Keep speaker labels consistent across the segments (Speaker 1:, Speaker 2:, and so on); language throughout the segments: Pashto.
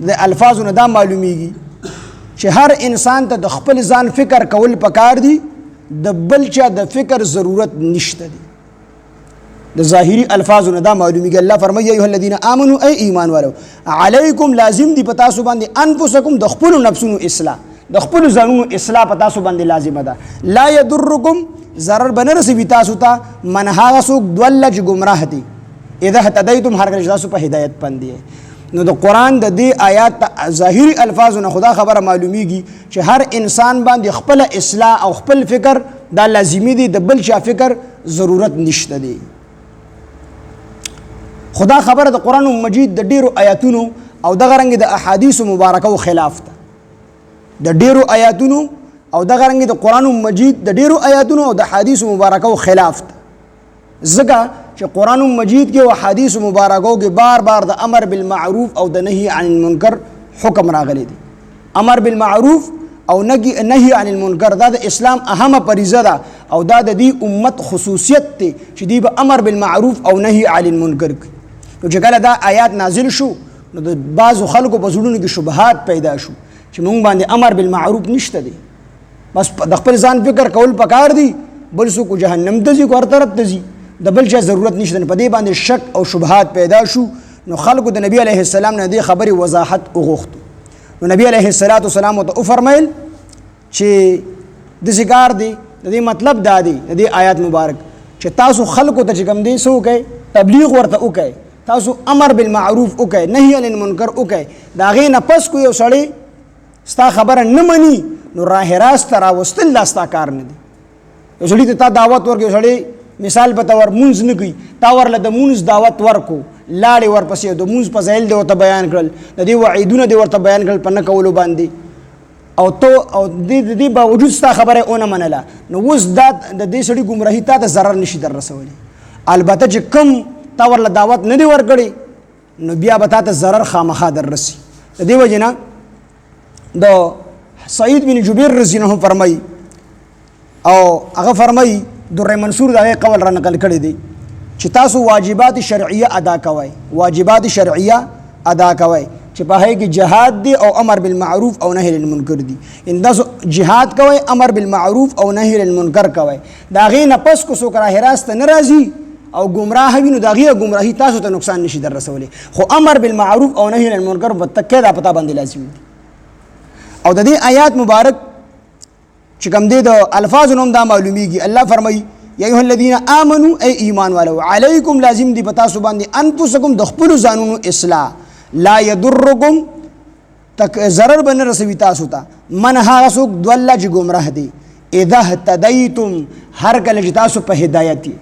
Speaker 1: د الفاظو نه دا معلومیږي چې هر انسان ته د خپل ځان فکر کول پکار دي، د بل چا د فکر ضرورت نشته دی. د ظاهري الفاظو نه دا معلومیږي. الله فرمایي ایها الذین آمنوا ای ایمان والو علیکم لازم دی پتا سو باندې انفسکم د خپل نفسونو اصلاح، د خپل ځانونو اصلاح پتا سو باندې لازمه ده. لا یضرکم ضرر بنرسوي تاسو ته من هغه څوک ضل چې گمراه دي اذا هتدیتم هر کله تاسو په هدایت باندې. نو د قرآن د دې آیات ظاهري الفاظو نه خدا خبره معلومیږي چې هر انسان باندې خپل اصلاح او خپل فکر دا لازمي دي، د بل چا فکر ضرورت نشته دی. خدا خبره د قرآن مجید د ډیرو آیاتونو او دغه رنګ د احادیث مبارکو خلاف ده. د ډیرو آیاتونو او دغه رنګ د قرآن مجید د ډیرو آیاتونو او د احادیث مبارکو خلاف ده. ځکه چې قرآن مجید کې او حدیث مبارکو کې بار بار د امر بالمعروف او د نهي عن المنکر حکم راغلی دی. امر بالمعروف او نهي عن المنکر دا د اسلام اهمه فریضه ده او دا د دې امت خصوصیت دی چې دی به امر بالمعروف او نهي عن المنکر کوي. نو چې کله دا آیات نازل شو نو د بعضو خلکو په زړونو کې شبهات پیدا شو چې موږ باندې امر بالمعروف نشته دی، بس د خپل ځان فکر کول پکار دی، بل څوک جهنم ته ځي کو هر طرف ته ځي، د بل چا ضرورت نشته. په دې باندې شک او شبهات پیدا شو. نو خلکو د نبی علیه السلام نه دې خبرې وضاحت وغوښتو. نو نبی علیه السلام ته وفرمایل چې داسې کار دی، د دې مطلب دا دی د دې آیات مبارک چې تاسو خلکو ته چې کوم دی څه وکئ، تبلیغ ورته وکئ، تاسو امر بالمعروف وکئ، نهي عن المنکر وکئ. د هغې نه پس کو یو سړی ستا خبره نه مني نو راه راست راوستل دا ستا کار نه دی. یو سړي ته تا دعوت ورکړې، یو سړی مثال په تور مونځ نه کوي، تا ورله د مونځ دعوت ورکو، لاړې ورپسې د مونځ فضایل دې ورته بیان کړل، د دې وعیدونه دې ورته بیان کړل په نه کولو باندې، او د دې باوجود ستا خبره ونه منله، نو اوس دا د دې سړي ګمراهي تا ته ضرر نشي در رسولی. البته چې کم تا ورله دعوت نه دی ورکړی نو بیا به تا ته ضرر خامخا در رسي. د دې وجې نه د سعید بن جبیر رضی الله عنه فرمایي او هغه فرمایي در منصور دا قول را نقل کړی دی چې تاسو واجبات شرعیه ادا کوئ، واجبات شرعیه ادا کوئ چې په هغې کې جهاد دی او امر بالمعروف او نهي عن المنکر دی. ان تاسو جهاد کوئ، امر بالمعروف او نهي عن المنکر کوئ. د هغې نه پس که څوک راه راسته نه راځي او ګمراه وي نو د هغې ګمراهي تاسو ته نقصان نشي در رسولی، خو امر بالمعروف او نهي عن المنکر په تکیه دا پتا باندې لازم دی. او د دې آیات مبارک چې کوم دی د الفاظو نوم دا معلومیږي. الله فرمایي یا ایها الذین آمنوا ای ایمان والو علیکم لازم دی پتا سو باندې انفسکم د خپل ځانونو اصلاح، لا یضرکم تک ضرر بن رسوي تاسو ته من هغه څوک ضل چې گمراه دی اذا اهتدیتم هر کله چې تاسو په هدایت یې.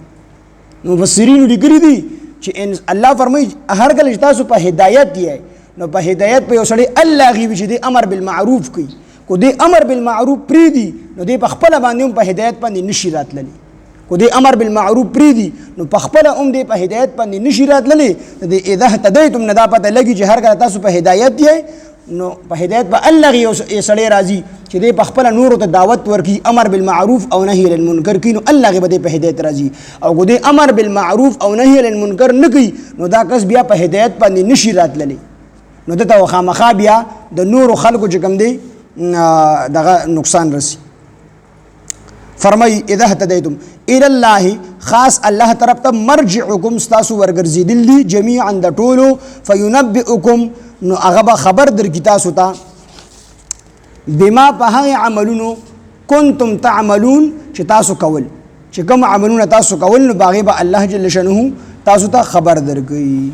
Speaker 1: نو مفسرین لیکلي دي چې الله فرمایي هر کله چې تاسو په هدایت یې نو په هدایت په یو سړی الله غوي چې دی امر بالمعروف کوي، کو دی امر بالمعروف پریدي نو دی په خپل باندې په هدایت باندې نشي راتللی، کو دی امر بالمعروف پریدي نو په خپل دی په هدایت باندې نشي راتللی. د اذا اهتدیتم نه دا پته لګي چې هر کله تاسو په هدایت یې نو په هدایت به الله غي سړی راځي چې دی په خپل نور ته دعوت ورکي، امر بالمعروف او نهي عن المنکر کوي نو الله غي به په هدایت راځي. او کو دی امر بالمعروف او نهي عن المنکر نه کوي نو دا کس بیا په هدایت باندې نشي راتللی، نو دته خامخا بیا د نور خلکو چې کوم دی دغه نقصان رسی. فرمای اذا اهتدیتم الى الله خاص الله طرف ته مرجعکم ستاسو ورګرځیدل دي جميعا د ټولو فینبئکم نو هغه خبر درکې تاسو ته بما په هغه عملونو کنتم تعملون چې تاسو کول، چې کوم عملونه تاسو کول نو باغې به الله جل شانه تاسو ته خبر درکوي.